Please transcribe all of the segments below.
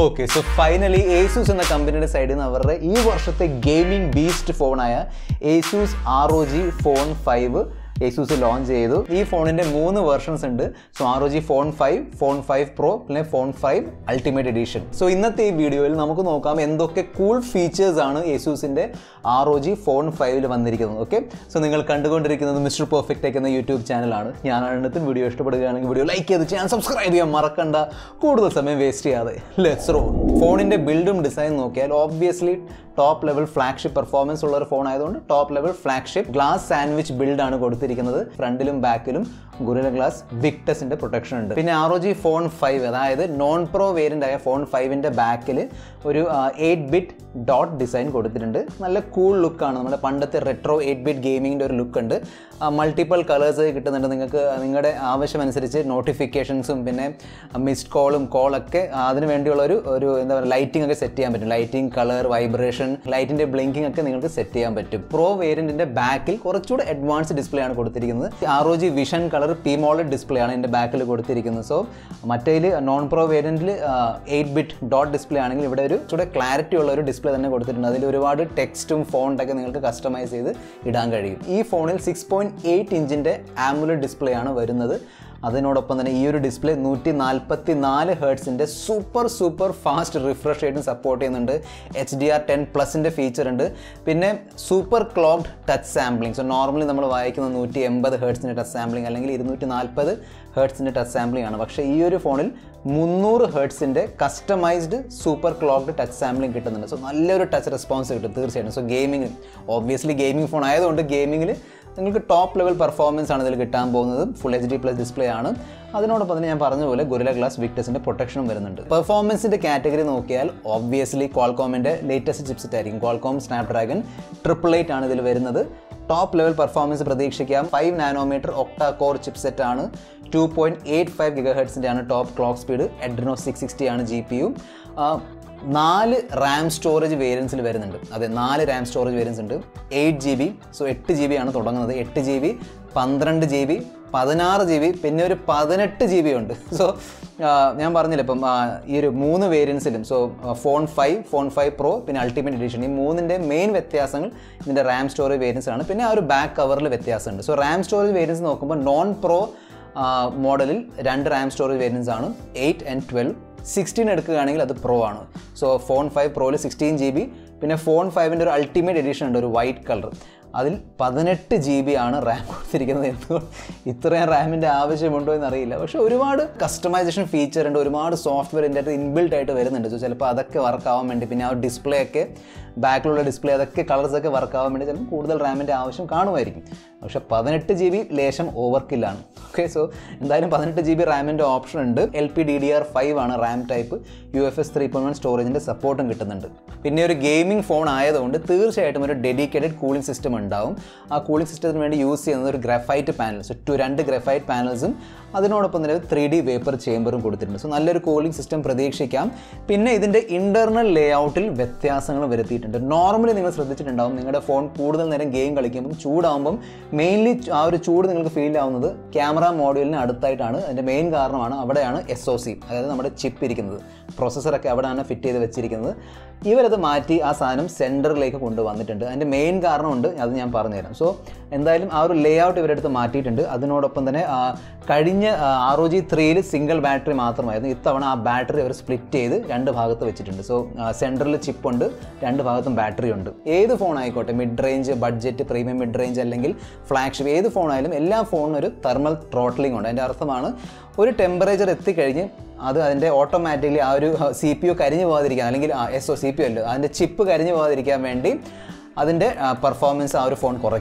Okay, so finally Asus എന്ന കമ്പനിയുടെ സൈഡിൽ നിന്ന് അവരുടെ ഈ വർഷത്തെ ഗെയിമിംഗ് ബീസ്റ്റ് ഫോണായ Asus ROG Phone 5 Asus launch ചെയ്തു. ഈ ഫോണിന്റെ 3 വെർഷൻസ് ഉണ്ട്. So ROG Phone 5, Phone 5 Pro, പിന്നെ Phone 5 Ultimate Edition. സോ ഇന്നത്തെ ഈ വീഡിയോയിൽ നമുക്ക് നോക്കാം എന്തൊക്കെ കൂൾ ഫീച്ചേഴ്സ് ആണ് Asusന്റെ ROG Phone 5 ൽ വന്നിരിക്കുന്നത്. ഓക്കെ, സോ നിങ്ങൾ കണ്ടുകൊണ്ടിരിക്കുന്നത് മിസ്റ്റർ പെർഫെക്റ്റ് ടെക് എന്ന യൂട്യൂബ് ചാനലാണ്. ഞാനാണ് ഇന്നത്തെ വീഡിയോ ഇഷ്ടപ്പെടുകയാണെങ്കിൽ വീഡിയോ ലൈക്ക് ചെയ്ത് ചാനൽ സബ്സ്ക്രൈബ് ചെയ്യാൻ മറക്കണ്ട. കൂടുതൽ സമയം വേസ്റ്റ് ചെയ്യാതെ ലെറ്റ്സ് റോൾ. ഫോണിന്റെ ബിൽഡും ഡിസൈൻ നോക്കിയാൽ obviously top level flagship performance ഉള്ള ഒരു ഫോൺ ആയതുകൊണ്ട് top level flagship glass sandwich ബിൽഡാണ് കൊടുത്തിരിക്കുന്നത്. ഫ്രണ്ടിലും ബാക്കിലും ഗൊറില്ല ഗ്ലാസ് വിക്ടസിന്റെ പ്രൊട്ടക്ഷൻ ഉണ്ട്. പിന്നെ ROG Phone 5 അതായത് നോൺ പ്രോ വേരിയന്റ് ആയ ഫോൺ 5ന്റെ ബാക്കിൽ ഒരു 8-bit ഡോട്ട് ഡിസൈൻ കൊടുത്തിട്ടുണ്ട്. നല്ല കൂൾ ലുക്കാണ്. നമ്മുടെ പണ്ടത്തെ റെട്രോ 8-bit ഗെയിമിങ്ങിൻ്റെ ഒരു ലുക്ക് ഉണ്ട്. മൾട്ടിപ്പിൾ കളേഴ്സ് കിട്ടുന്നുണ്ട്. നിങ്ങൾക്ക് നിങ്ങളുടെ ആവശ്യമനുസരിച്ച് നോട്ടിഫിക്കേഷൻസും പിന്നെ മിസ്ഡ് കോളൊക്കെ അതിന് വേണ്ടിയുള്ള ഒരു എന്താ പറയുക ലൈറ്റിംഗ് ഒക്കെ സെറ്റ് ചെയ്യാൻ പറ്റും. ലൈറ്റിംഗ്, കളർ, വൈബ്രേഷൻ, ലൈറ്റിൻ്റെ ബ്ലിങ്കിങ് ഒക്കെ നിങ്ങൾക്ക് സെറ്റ് ചെയ്യാൻ പറ്റും. പ്രോ വേരിയന്റിന്റെ ബാക്കിൽ കുറച്ചുകൂടെ അഡ്വാൻസ്ഡ് ഡിസ്പ്ലേ ആണ് കൊടുത്തിരിക്കുന്നത്. ROG vision colour PMOLED display ആണ് ഇതിൻ്റെ ബാക്കിൽ കൊടുത്തിരിക്കുന്നത്. സോ മറ്റേതിൽ നോൺ പ്രോ വേരിയന്റിൽ 8-bit ഡോട്ട് ഡിസ്പ്ലേ ആണെങ്കിൽ ഇവിടെ ഒരു കുറച്ചുകൂടെ ക്ലാരിറ്റി ഉള്ള ഒരു ഡിസ്പ്ലേ തന്നെ കൊടുത്തിട്ടുണ്ട്. അതിൽ ഒരുപാട് ടെക്സ്റ്റും ഫോണ്ടൊക്കെ നിങ്ങൾക്ക് കസ്റ്റമൈസ് ചെയ്ത് ഇടാൻ കഴിയും. ഈ ഫോണിൽ 6.8 ഇഞ്ചിൻ്റെ AMOLED ഡിസ്പ്ലേ ആണ് വരുന്നത്. അതിനോടൊപ്പം തന്നെ ഈ ഒരു ഡിസ്പ്ലേ 144 ഹെർട്സിൻ്റെ സൂപ്പർ ഫാസ്റ്റ് റിഫ്രഷ് റേറ്റും സപ്പോർട്ട് ചെയ്യുന്നുണ്ട്. HDR10+ൻ്റെ ഫീച്ചർ ഉണ്ട്. പിന്നെ super clocked touch sampling. So normally നമ്മൾ വായിക്കുന്ന 180 ഹെർട്സിൻ്റെ ടച്ച് സാമ്പിളിംഗ് അല്ലെങ്കിൽ 240 ഹെർട്സിൻ്റെ ടച്ച് സാമ്പിളിംഗ് ആണ്. പക്ഷേ ഈ ഒരു ഫോണിൽ 300 ഹെർട്സിൻ്റെ customised super clocked touch sampling കിട്ടുന്നുണ്ട്. സോ നല്ലൊരു ടച്ച് റെസ്പോൺസ് കിട്ടും തീർച്ചയായിട്ടും. So gaming obviously gaming phone ആയതുകൊണ്ട് ഗെയിമിങ്ങിൽ നിങ്ങൾക്ക് ടോപ്പ് ലെവൽ പെർഫോമൻസ് ആണ് ഇതിൽ കിട്ടാൻ പോകുന്നത്. ഫുൾ HD+ ഡിസ്പ്ലേ ആണ്. അതിനോടൊപ്പം തന്നെ ഞാൻ പറഞ്ഞ പോലെ ഗൊറില്ല ഗ്ലാസ് വിക്ടസിൻ്റെ പ്രൊട്ടക്ഷനും വരുന്നുണ്ട്. പെർഫോമൻസിൻ്റെ കാറ്റഗറി നോക്കിയാൽ ഓബ്വിയസ്ലി ക്വാൾകോമിൻ്റെ ലേറ്റസ്റ്റ് ചിപ്സെറ്റ് ആയിരിക്കും. ക്വാൾകോം സ്നാപ്ഡ്രാഗൺ 888 ആണ് ഇതിൽ വരുന്നത്. ടോപ്പ് ലെവൽ പെർഫോമൻസ് പ്രതീക്ഷിക്കാം. 5 നാനോമീറ്റർ ഒക്ടാ കോർ ചിപ്സെറ്റ് ആണ്. 2.85 GHz ആണ് ടോപ്പ് ക്ലോക്ക് സ്പീഡ്. Adreno 660 ആണ് GPU. 4 റാം സ്റ്റോറേജ് വേരിയൻസിൽ വരുന്നുണ്ട്. അതെ, 4 റാം സ്റ്റോറേജ് വേരിയൻസ് ഉണ്ട്. 8GB, സോ 8GB ആണ് തുടങ്ങുന്നത്. 8GB, 12GB, 16GB, പിന്നെ ഒരു 18GB ഉണ്ട്. സോ ഞാൻ പറഞ്ഞില്ല ഇപ്പം ഈ ഒരു 3 വേരിയൻസിലും സോ Phone 5, Phone 5 Pro, പിന്നെ അൾട്ടിമേറ്റ് എഡിഷൻ, ഈ 3ൻ്റെ മെയിൻ വ്യത്യാസങ്ങൾ ഇതിൻ്റെ റാം സ്റ്റോറേജ് വേരിയൻസ് ആണ്. പിന്നെ ആ ഒരു ബാക്ക് കവറിൽ വ്യത്യാസമുണ്ട്. സോ റാം സ്റ്റോറേജ് വേരിയൻസ് നോക്കുമ്പോൾ നോൺ പ്രോ മോഡലിൽ 2 റാം സ്റ്റോറേജ് വേരിയൻസ് ആണ്, 8 and 12. 16 എടുക്കുകയാണെങ്കിൽ അത് പ്രോ ആണ്. സോ Phone 5 Proയിൽ 16GB, പിന്നെ Phone 5ൻ്റെ ഒരു അൾട്ടിമേറ്റ് എഡിഷൻ ഉണ്ട്, ഒരു വൈറ്റ് കളർ. അതിൽ 18GB ആണ് റാം കൊടുത്തിരിക്കുന്നത്. എന്തുകൊണ്ട് ഇത്രയും റാമിൻ്റെ ആവശ്യമുണ്ടോ എന്നറിയില്ല. പക്ഷേ ഒരുപാട് കസ്റ്റമൈസേഷൻ ഫീച്ചർ ഉണ്ട്, ഒരുപാട് സോഫ്റ്റ്വെയർ ഇതിൻ്റെ അകത്ത് ഇൻബിൽട്ട് ആയിട്ട് വരുന്നുണ്ട്. സോ ചിലപ്പോൾ അതൊക്കെ വർക്ക് ആവാൻ വേണ്ടി, പിന്നെ ആ ഡിസ്പ്ലേ ഒക്കെ ബാക്കിലുള്ള ഡിസ്പ്ലേ അതൊക്കെ കളേഴ്സൊക്കെ വർക്ക് ആവാൻ വേണ്ടി ചിലപ്പോൾ കൂടുതൽ റാമിൻ്റെ ആവശ്യം കാണുമായിരിക്കും. പക്ഷേ 18GB ലേശം ഓവർക്കില്ലാണ്. ഓക്കെ, സോ എന്തായാലും 18GB റാമിൻ്റെ ഓപ്ഷൻ ഉണ്ട്. LPDDR5 ആണ് റാം ടൈപ്പ്. UFS 3.1 സ്റ്റോറേജിൻ്റെ സപ്പോർട്ടും കിട്ടുന്നുണ്ട്. പിന്നെ ഒരു ഗെയിമിംഗ് ഫോൺ ആയതുകൊണ്ട് തീർച്ചയായിട്ടും ഒരു ഡെഡിക്കേറ്റഡ് കൂളിംഗ് സിസ്റ്റം ഉണ്ടാവും. ആ കൂളിംഗ് സിസ്റ്റത്തിന് വേണ്ടി യൂസ് ചെയ്യുന്നത് ഒരു ഗ്രഫൈറ്റ് പാനൽ. സോ 2 ഗ്രഫൈറ്റ് പാനൽസും അതിനോടൊപ്പം തന്നെ 3D വേപ്പർ ചേമ്പറും കൊടുത്തിട്ടുണ്ട്. സോ നല്ലൊരു കൂളിംഗ് സിസ്റ്റം പ്രതീക്ഷിക്കാം. പിന്നെ ഇതിൻ്റെ ഇൻ്റർണൽ ലേഔട്ടിൽ വ്യത്യാസങ്ങൾ വരുത്തിയിട്ടുണ്ട്. നോർമലി നിങ്ങൾ ശ്രദ്ധിച്ചിട്ടുണ്ടാവും, നിങ്ങളുടെ ഫോൺ കൂടുതൽ നേരം ഗെയിം കളിക്കുമ്പം ചൂടാവുമ്പം മെയിൻലി ആ ഒരു ചൂട് നിങ്ങൾക്ക് ഫീൽ ആവുന്നത് ക്യാമറ മോഡ്യൂളിന് അടുത്തായിട്ടാണ്. അതിൻ്റെ മെയിൻ കാരണമാണ് അവിടെയാണ് SoC, അതായത് നമ്മുടെ ചിപ്പ് ഇരിക്കുന്നത്. പ്രോസസ്സറൊക്കെ അവിടെയാണ് ഫിറ്റ് ചെയ്ത് വെച്ചിരിക്കുന്നത്. ഇവരത് മാറ്റി ആ സാധനം സെൻറ്ററിലേക്ക് കൊണ്ടുവന്നിട്ടുണ്ട്. അതിൻ്റെ മെയിൻ കാരണമുണ്ട്, അത് ഞാൻ പറഞ്ഞുതരാം. സോ എന്തായാലും ആ ഒരു ലേ ഔട്ട് ഇവരെടുത്ത് മാറ്റിയിട്ടുണ്ട്. അതിനോടൊപ്പം തന്നെ കഴിഞ്ഞ ROG 3ൽ സിംഗിൾ ബാറ്ററി മാത്രമായിരുന്നു. ഇത്തവണ ആ ബാറ്ററി അവർ സ്പ്ലിറ്റ് ചെയ്ത് 2 ഭാഗത്ത് വെച്ചിട്ടുണ്ട്. സോ സെൻറ്ററിൽ ചിപ്പുണ്ട്, 2 ഭാഗത്തും ബാറ്ററി ഉണ്ട്. ഏത് ഫോൺ ആയിക്കോട്ടെ, mid range, budget, premium mid range അല്ലെങ്കിൽ ഫ്ലാഗ്ഷിപ്പ്, ഏത് ഫോണായാലും എല്ലാ ഫോണിനും ഒരു തെർമൽ ത്രോട്ട്ലിംഗ് ഉണ്ട്. അതിൻ്റെ അർത്ഥമാണ് ഒരു ടെമ്പറേച്ചർ എത്തിക്കഴിഞ്ഞ് അത് അതിൻ്റെ ഓട്ടോമാറ്റിക്കലി ആ ഒരു CPU കരിഞ്ഞു പോകാതിരിക്കാൻ, അല്ലെങ്കിൽ CPU അല്ല, അതിൻ്റെ ചിപ്പ് കരിഞ്ഞു പോകാതിരിക്കാൻ വേണ്ടി അതിൻ്റെ പെർഫോമൻസ് ആ ഒരു ഫോൺ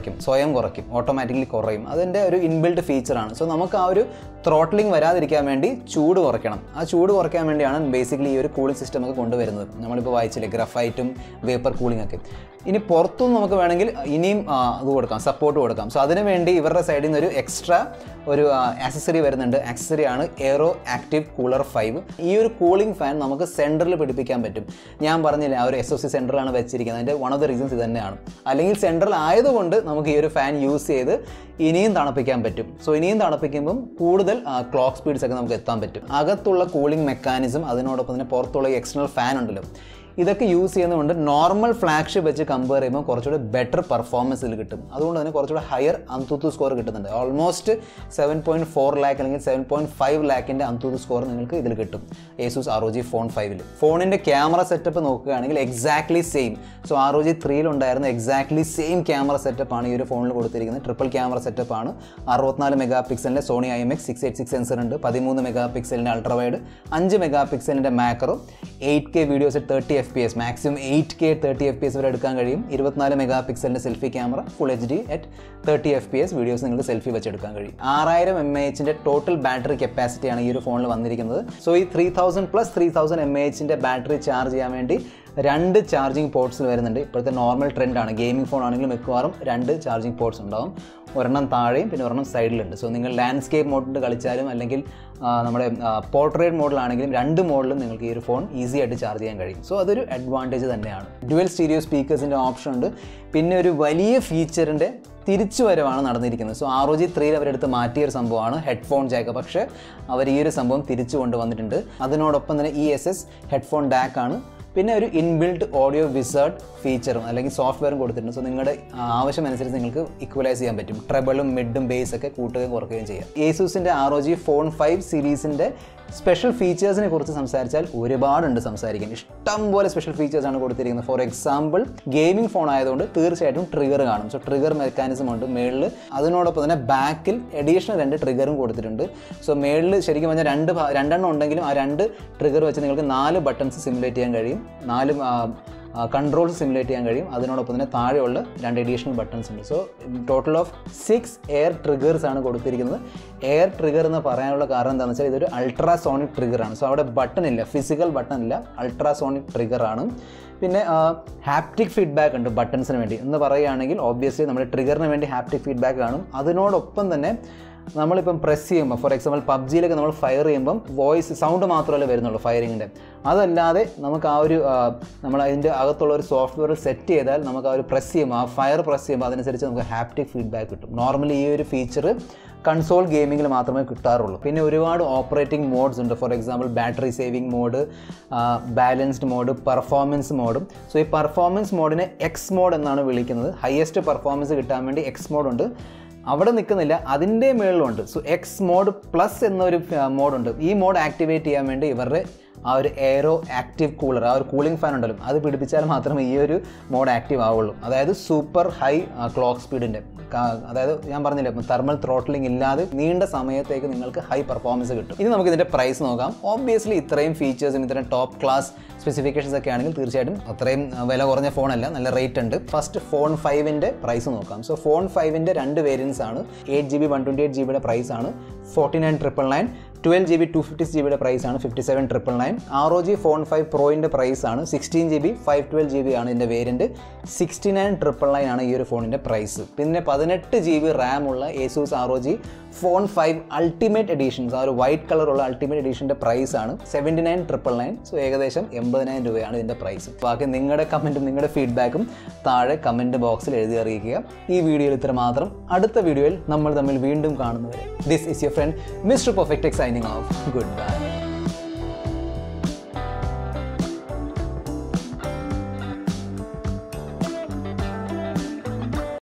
സ്വയം കുറയ്ക്കും, ഓട്ടോമാറ്റിക്കലി കുറയും. അതിൻ്റെ ഒരു ഇൻബിൽഡ് ഫീച്ചറാണ്. സോ നമുക്ക് ആ ഒരു ത്രോട്ട്ലിംഗ് വരാതിരിക്കാൻ വേണ്ടി ചൂട് കുറയ്ക്കണം. ആ ചൂട് കുറയ്ക്കാൻ വേണ്ടിയാണ് ബേസിക്കലി ഈ ഒരു കൂളിംഗ് സിസ്റ്റം ഒക്കെ കൊണ്ടുവരുന്നത്. നമ്മളിപ്പോൾ വായിച്ചില്ലേ ഗ്രഫൈറ്റും വേപ്പർ കൂളിംഗ് ഒക്കെ. ഇനി പുറത്തുനിന്ന് നമുക്ക് വേണമെങ്കിൽ ഇനിയും അത് കൊടുക്കാം, സപ്പോർട്ട് കൊടുക്കാം. സോ അതിനു വേണ്ടി ഇവരുടെ സൈഡിൽ നിന്ന് ഒരു എക്സ്ട്രാ ഒരു ആക്സസറി വരുന്നുണ്ട്. ആക്സസറി ആണ് എയറോ ആക്റ്റീവ് കൂളർ 5. ഈ ഒരു കൂളിംഗ് ഫാൻ നമുക്ക് സെൻറ്ററിൽ പിടിപ്പിക്കാൻ പറ്റും. ഞാൻ പറഞ്ഞില്ലേ ആ ഒരു SoC സെൻറ്ററിലാണ് വെച്ചിരിക്കുന്നത്. അതിൻ്റെ വൺ ഓഫ് ദ റീസൺസ് ഇത് തന്നെയാണ്. തന്നെയാണ്. അല്ലെങ്കിൽ സെൻട്രൽ ആയതുകൊണ്ട് നമുക്ക് ഈ ഒരു ഫാൻ യൂസ് ചെയ്ത് ഇനിയും തണുപ്പിക്കാൻ പറ്റും. സോ ഇനിയും തണുപ്പിക്കുമ്പം കൂടുതൽ ക്ലോക്ക് സ്പീഡ്സ് ഒക്കെ നമുക്ക് എത്താൻ പറ്റും. അകത്തുള്ള കൂളിംഗ് മെക്കാനിസം അതിനോടൊപ്പം തന്നെ പുറത്തുള്ള എക്സ്റ്റേണൽ ഫാൻ ഉണ്ടല്ലോ, ഇതൊക്കെ യൂസ് ചെയ്യുന്നതുകൊണ്ട് നോർമൽ ഫ്ലാഗ്ഷിപ്പ് വെച്ച് കമ്പയർ ചെയ്യുമ്പോൾ കുറച്ചുകൂടി ബെറ്റർ പെർഫോമൻസിൽ കിട്ടും. അതുകൊണ്ട് തന്നെ കുറച്ചുകൂടി ഹയർ അന്തുതു സ്കോർ കിട്ടുന്നുണ്ട്. ഓൾമോസ്റ്റ് 7.4 ലാക്ക് അല്ലെങ്കിൽ 7.5 ലാക്കിൻ്റെ അന്തുതു സ്കോർ നിങ്ങൾക്ക് ഇതിൽ കിട്ടും Asus ROG Phone 5. ഫോണിൻ്റെ ക്യാമറ സെറ്റപ്പ് നോക്കുകയാണെങ്കിൽ എക്സാക്ട്ലി സെയിം. സോ ROG 3 ഉണ്ടായിരുന്ന എക്സാക്ട്ലി സെയിം ക്യാമറ സെറ്റപ്പാണ് ഈ ഒരു ഫോണിൽ കൊടുത്തിരിക്കുന്നത്. ട്രിപ്പിൾ ക്യാമറ സെറ്റപ്പാണ്. 64 മെഗാ പിക്സലിൻ്റെ സോണി IMX 686 സെൻസർ ഉണ്ട്, 13 മെഗാ പിക്സലിൻ്റെ അൾട്രാവൈഡ്, 5 മെഗാ പിക്സലിൻ്റെ macro, 8K videos 30 FPS, maximum 8K 30 FPS വരെ എടുക്കാൻ കഴിയും. 24 മെഗാ പിക്സലിൻ്റെ selfie camera, full HD at 30 FPS videos നിങ്ങൾക്ക് സെൽഫി വെച്ചെടുക്കാൻ കഴിയും. 6000 mAhൻ്റെ ടോട്ടൽ ബാറ്ററി കപ്പാസിറ്റിയാണ് ഈ ഒരു ഫോണിൽ വന്നിരിക്കുന്നത്. സോ ഈ 3000 mAhൻ്റെ ബാറ്ററി ചാർജ് ചെയ്യാൻ വേണ്ടി 2 ചാർജിങ് പോർട്ട്സിൽ വരുന്നുണ്ട്. ഇപ്പോഴത്തെ നോർമൽ ട്രെൻഡാണ്. ഗെയിമിംഗ് ഫോൺ ആണെങ്കിലും മിക്കവാറും 2 ചാർജിങ് പോർട്ട്സ് ഉണ്ടാവും. ഒരെണ്ണം താഴെയും പിന്നെ ഒരെണ്ണം സൈഡിലുണ്ട്. സോ നിങ്ങൾ ലാൻഡ്സ്കേപ്പ് മോഡിൽ കളിച്ചാലും അല്ലെങ്കിൽ നമ്മുടെ പോർട്രേറ്റ് മോഡിലാണെങ്കിലും 2 മോഡിലും നിങ്ങൾക്ക് ഈ ഒരു ഫോൺ ഈസി ആയിട്ട് ചാർജ് ചെയ്യാൻ കഴിയും. സോ അതൊരു അഡ്വാൻറ്റേജ് തന്നെയാണ്. ഡ്യുവൽ സ്റ്റീരിയോ സ്പീക്കേഴ്സിൻ്റെ ഓപ്ഷൻ ഉണ്ട്. പിന്നെ ഒരു വലിയ ഫീച്ചറിൻ്റെ തിരിച്ചുവരവാണ് നടന്നിരിക്കുന്നത്. സോ ROG 3 അവരെടുത്ത് മാറ്റിയൊരു സംഭവമാണ് ഹെഡ്ഫോൺ ജാക്ക്. പക്ഷേ അവർ ഈ ഒരു സംഭവം തിരിച്ചു കൊണ്ടുവന്നിട്ടുണ്ട്. അതിനോടൊപ്പം തന്നെ ESS ഹെഡ്ഫോൺ ഡാക്കാണ്. പിന്നെ ഒരു ഇൻബിൽറ്റ് ഓഡിയോ വിസേർഡ് ഫീച്ചറും അല്ലെങ്കിൽ സോഫ്റ്റ്വെയറും കൊടുത്തിട്ടുണ്ട്. സോ നിങ്ങളുടെ ആവശ്യമനുസരിച്ച് നിങ്ങൾക്ക് ഇക്വലൈസ് ചെയ്യാൻ പറ്റും. ട്രെബിളും മിഡും ബേസ് ഒക്കെ കൂട്ടുകയും കുറയ്ക്കുകയും ചെയ്യാം. Asusൻ്റെ ROG Phone 5 സീരീസിൻ്റെ സ്പെഷ്യൽ ഫീച്ചേഴ്സിനെ കുറിച്ച് സംസാരിച്ചാൽ ഒരുപാടുണ്ട് സംസാരിക്കാൻ. ഇഷ്ടം പോലെ സ്പെഷ്യൽ ഫീച്ചേഴ്സാണ് കൊടുത്തിരിക്കുന്നത്. ഫോർ എക്സാമ്പിൾ ഗെയിമിംഗ് ഫോൺ ആയതുകൊണ്ട് തീർച്ചയായിട്ടും ട്രിഗർ കാണും. സോ ട്രിഗർ മെക്കാനിസം ഉണ്ട് മേളിൽ. അതിനോടൊപ്പം തന്നെ ബാക്കിൽ അഡീഷണൽ 2 ട്രിഗറും കൊടുത്തിട്ടുണ്ട്. സോ മേളിൽ ശരിക്കും പറഞ്ഞാൽ 2 ഉണ്ടെങ്കിലും ആ 2 ട്രിഗർ വെച്ച് നിങ്ങൾക്ക് 4 ബട്ടൺസ് സിമുലേറ്റ് ചെയ്യാൻ കഴിയും, 4 കൺട്രോൾസ് സിമുലേറ്റ് ചെയ്യാൻ കഴിയും. അതിനോടൊപ്പം തന്നെ താഴെയുള്ള 2 അഡീഷണൽ ബട്ടൺസ് ഉണ്ട്. So total of 6 air triggers ആണ് കൊടുത്തിരിക്കുന്നത്. എയർ ട്രിഗർ എന്ന് പറയാനുള്ള കാരണം എന്താണെന്ന് വെച്ചാൽ ഇതൊരു അൾട്രാസോണിക് ട്രിഗറാണ്. സോ അവിടെ ബട്ടൺ ഇല്ല, ഫിസിക്കൽ ബട്ടൺ ഇല്ല, അൾട്രാസോണിക് ട്രിഗറാണ്. പിന്നെ ഹാപ്റ്റിക് ഫീഡ്ബാക്ക് ഉണ്ട് ബട്ടൺസിന് വേണ്ടി എന്ന് പറയുകയാണെങ്കിൽ ഓബ്വിയസ്ലി നമ്മുടെ ട്രിഗറിന് വേണ്ടി ഹാപ്റ്റിക് ഫീഡ്ബാക്ക് കാണും. അതിനോടൊപ്പം തന്നെ നമ്മളിപ്പം പ്രസ് ചെയ്യുമ്പോൾ ഫോർ എക്സാമ്പിൾ പബ്ജിയിലൊക്കെ നമ്മൾ ഫയർ ചെയ്യുമ്പം വോയിസ് സൗണ്ട് മാത്രമല്ലേ വരുന്നുള്ളൂ ഫയറിങ്ങിൻ്റെ. അതല്ലാതെ നമുക്ക് ആ ഒരു നമ്മൾ അതിൻ്റെ അകത്തുള്ള ഒരു സോഫ്റ്റ്വെയർ സെറ്റ് ചെയ്താൽ നമുക്ക് ആ ഒരു പ്രസ് ചെയ്യുമ്പോൾ ആ ഫയർ പ്രസ് ചെയ്യുമ്പോൾ അതനുസരിച്ച് നമുക്ക് ഹാപ്റ്റിക് ഫീഡ്ബാക്ക് കിട്ടും. നോർമലി ഈ ഒരു ഫീച്ചർ കൺസോൾ ഗെയിമിങ്ങിൽ മാത്രമേ കിട്ടാറുള്ളൂ. പിന്നെ ഒരുപാട് ഓപ്പറേറ്റിംഗ് മോഡ്സ് ഉണ്ട്. For example battery saving mode, balanced mode, performance മോഡും. സോ ഈ പെർഫോമൻസ് മോഡിനെ എക്സ് മോഡ് എന്നാണ് വിളിക്കുന്നത്. ഹയസ്റ്റ് പെർഫോമൻസ് കിട്ടാൻ വേണ്ടി എക്സ് മോഡ് ഉണ്ട്. അവിടെ നിൽക്കുന്നില്ല, അതിൻ്റെ മേളിലുണ്ട്. സോ എക്സ് മോഡ് പ്ലസ് എന്നൊരു മോഡുണ്ട്. ഈ മോഡ് ആക്ടിവേറ്റ് ചെയ്യാൻ വേണ്ടി ഇവരുടെ ആ ഒരു എയറോ ആക്റ്റീവ് കൂളർ, ആ ഒരു കൂളിംഗ് ഫാൻ ഉണ്ടല്ലോ, അത് പിടിപ്പിച്ചാൽ മാത്രമേ ഈ ഒരു മോഡ് ആക്റ്റീവ് ആവുള്ളൂ. അതായത് സൂപ്പർ ഹൈ ക്ലോക്ക് സ്പീഡിൻ്റെ, അതായത് ഞാൻ പറഞ്ഞില്ലേ തെർമൽ ത്രോട്ട്ലിംഗ് ഇല്ലാതെ നീണ്ട സമയത്തേക്ക് നിങ്ങൾക്ക് ഹൈ പെർഫോമൻസ് കിട്ടും. ഇനി നമുക്ക് ഇതിൻ്റെ പ്രൈസ് നോക്കാം. ഓബ്വിയസ്ലി ഇത്രയും ഫീച്ചേഴ്സും ഇത്രയും ടോപ്പ് ക്ലാസ് സ്പെസിഫിക്കേഷൻസ് ഒക്കെ ആണെങ്കിൽ തീർച്ചയായിട്ടും അത്രയും വില കുറഞ്ഞ ഫോണല്ല, നല്ല റേറ്റ് ഉണ്ട്. ഫസ്റ്റ് ഫോൺ 5ൻ്റെ പ്രൈസ് നോക്കാം. സോ ഫോൺ 5ൻ്റെ 2 വേരിയൻസ് ആണ്. 8GB 128GB പ്രൈസ് ആണ് 49,999. 12GB 256GB പ്രൈസ് ആണ് 57,999. ROG Phone 5 Proൻ്റെ പ്രൈസ് ആണ് 16GB 512GB ആണ് ഇതിൻ്റെ വേരിയൻറ്റ് 69,999 ആണ് ഈ ഒരു ഫോണിൻ്റെ പ്രൈസ്. പിന്നെ 18GB റാം ഉള്ള Asus ROG Phone 5 Ultimate Editions, ആ ഒരു വൈറ്റ് കളറുള്ള അൾട്ടിമേറ്റ് എഡിഷൻ്റെ പ്രൈസ് ആണ് 79,999. സോ ഏകദേശം 80,000 രൂപയാണ് ഇതിൻ്റെ പ്രൈസ്. ബാക്കി നിങ്ങളുടെ കമൻറ്റും നിങ്ങളുടെ ഫീഡ്ബാക്കും താഴെ കമൻറ്റ് ബോക്സിൽ എഴുതി അറിയിക്കുക. ഈ വീഡിയോയിൽ ഇത്ര മാത്രം. അടുത്ത വീഡിയോയിൽ നമ്മൾ തമ്മിൽ വീണ്ടും കാണുന്നവരെ this is your friend mister perfect signing off. Goodbye.